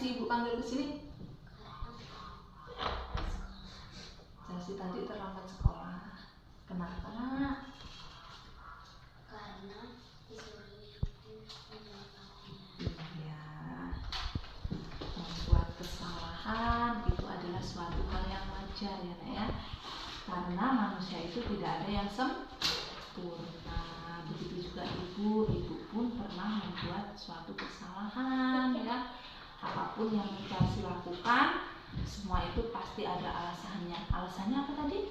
Chelsea ibu panggil ke sini? Chelsea tadi terlambat sekolah. Kenapa? Karena disuruh Iya, membuat kesalahan itu adalah suatu hal yang wajar ya Nak ya. Karena manusia itu tidak ada yang sempurna. Begitu juga ibu pun pernah membuat suatu kesalahan ya. Apapun yang Chelsea lakukan, semua itu pasti ada alasannya. Alasannya apa tadi?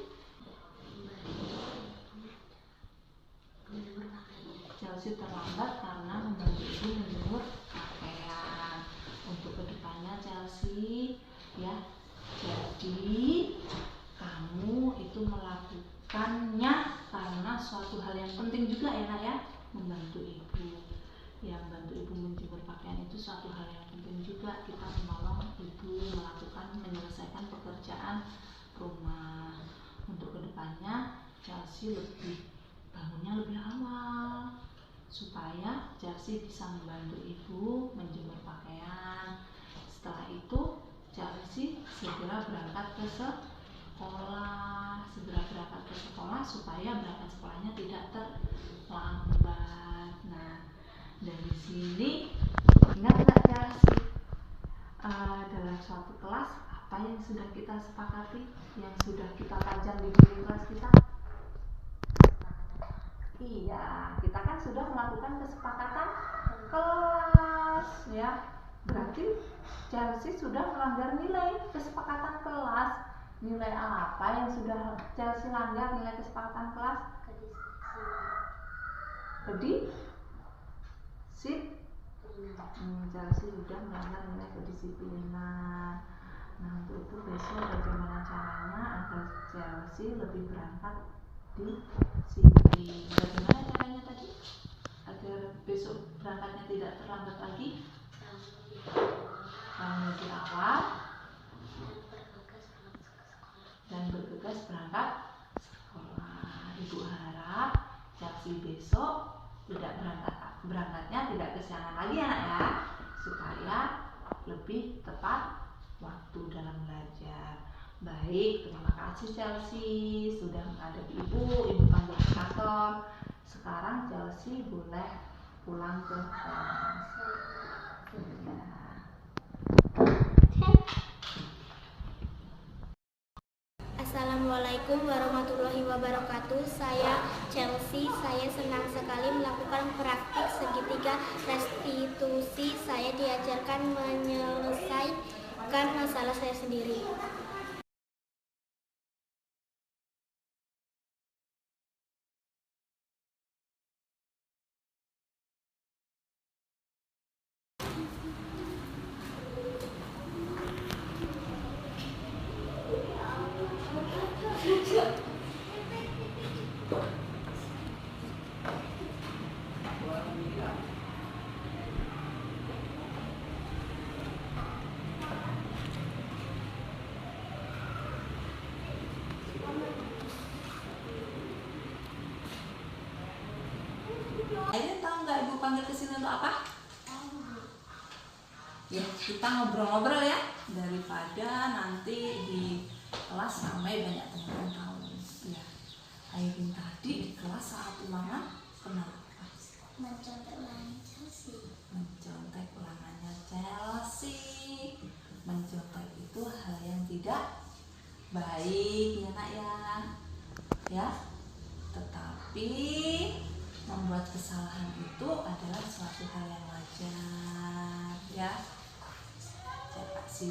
Chelsea terlambat karena membantu ibu menjemur pakaian. Untuk kedepannya Chelsea ya, jadi kamu itu melakukannya karena suatu hal yang penting juga ya Nak ya, membantu ibu. Yang bantu ibu menjemur pakaian itu suatu hal yang penting juga. Kita menolong ibu menyelesaikan pekerjaan rumah. Untuk kedepannya Chelsea bangunnya lebih awal supaya Chelsea bisa membantu ibu menjemur pakaian. Setelah itu Chelsea segera berangkat ke sekolah, supaya berangkat sekolahnya tidak terlambat. Nah, dari sini ingat nggak Chelsea, dalam suatu kelas apa yang sudah kita sepakati, yang sudah kita pajang di dinding kelas kita? Iya, kita kan sudah melakukan kesepakatan kelas ya. Berarti Chelsea sudah melanggar nilai kesepakatan kelas. Nilai apa yang sudah Chelsea langgar, nilai kesepakatan kelas? Chelsea sudah melanggar nilai kedisiplinan. Nah, untuk itu besok bagaimana caranya agar Chelsea lebih berangkat disiplin? Bagaimana caranya tadi agar besok berangkatnya tidak terlambat lagi? Bangun lebih awal dan bergegas berangkat sekolah. Ibu harap Chelsea besok berangkatnya tidak kesiangan lagi ya Nak ya, supaya lebih tepat waktu dalam belajar. Baik, terima kasih Chelsea sudah menghadapi ibu panggil ke kantor. Sekarang Chelsea boleh pulang ke kelas. Assalamualaikum warahmatullahi wabarakatuh. Saya Chelsea. Saya senang sekali melakukan praktik segitiga restitusi. Saya diajarkan menyelesaikan masalah saya sendiri. Aiden tahu nggak ibu panggil ke sini untuk apa? Ya, kita ngobrol-ngobrol ya, daripada nanti di kelas sampai banyak teman tahu. Ya, Aiden tadi di kelas saat ulangan kenapa? Mencontek ulangannya Chelsea. Mencontek ulangannya Chelsea. Mencontek itu hal yang tidak baik ya Nak ya. Ya, tetapi membuat kesalahan itu adalah suatu hal yang wajar ya. Si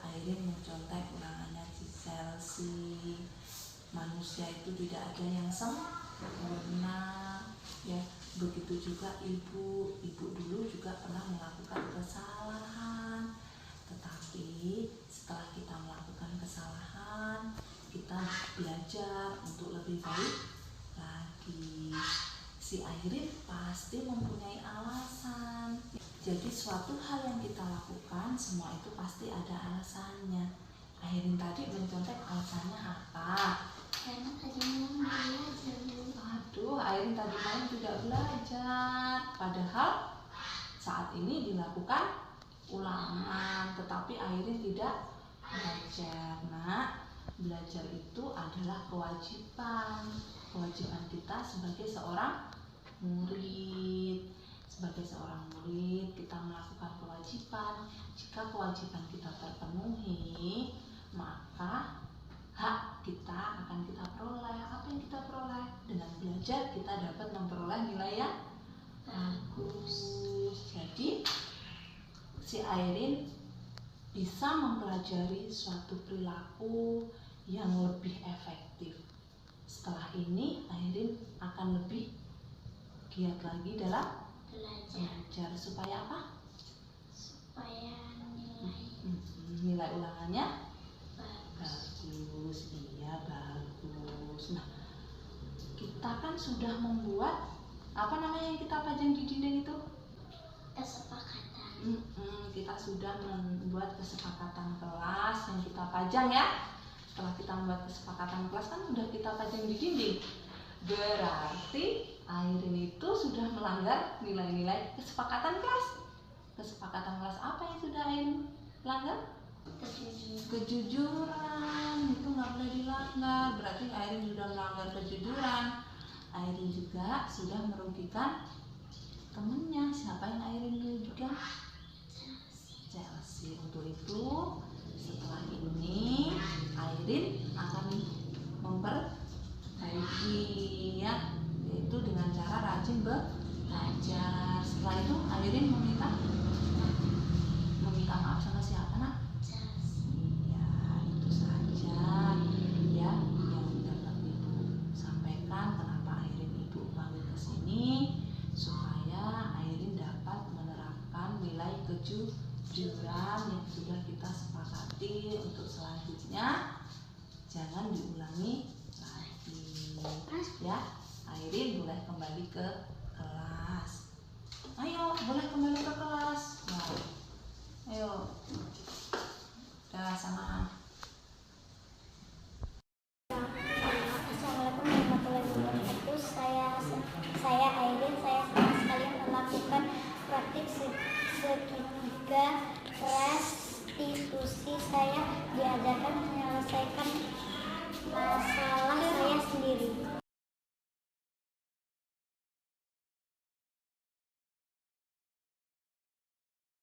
Airin mencontek ulangannya Chelsea. Manusia itu tidak ada yang sempurna ya. Begitu juga ibu dulu juga pernah melakukan kesalahan. Tetapi setelah kita melakukan kesalahan, kita belajar untuk lebih baik lagi. Si Airin pasti mempunyai alasan. Jadi suatu hal yang kita lakukan semua itu pasti ada alasannya. Airin tadi mencontek alasannya apa? Karena tadi malam belajar. Aduh, Airin tadi malam tidak belajar. Padahal saat ini dilakukan ulangan, tetapi Airin tidak belajar. Nah, belajar itu adalah kewajiban kita sebagai seorang murid. Sebagai seorang murid, kita melakukan kewajiban. Jika kewajiban kita terpenuhi, maka hak kita akan kita peroleh. Apa yang kita peroleh? Dengan belajar kita dapat memperoleh nilai yang bagus. Jadi si Airin bisa mempelajari suatu perilaku yang lebih efektif. Setelah ini Airin akan lebih giat lagi dalam belajar. Supaya apa? Supaya Nilai ulangannya bagus. Iya, bagus. Nah, kita kan sudah membuat apa namanya yang kita pajang di dinding itu? kesepakatan. Kita sudah membuat kesepakatan kelas yang kita pajang ya. Setelah kita membuat kesepakatan kelas kan sudah kita pajang di dinding. Berarti Airin itu sudah melanggar nilai-nilai kesepakatan kelas. Kesepakatan kelas apa yang sudah Airin langgar? Kejujuran. Itu nggak boleh dilanggar. Berarti Airin sudah melanggar kejujuran. Airin juga sudah merugikan temennya. Siapa yang Airin merugikan? Chelsea. Untuk itu setelah ini Airin akan memperbaiki ya, yaitu dengan cara rajin belajar. Setelah itu Airin meminta maaf sama siapa nak? Iya, itu saja ya yang dapat ibu sampaikan. Kenapa Airin ibu panggil ke sini, supaya Airin dapat menerapkan nilai kejujuran yang sudah kita sepakati. Untuk selanjutnya jangan diulangi lagi ya. Airin boleh kembali ke kelas. Ayo, boleh kembali ke kelas.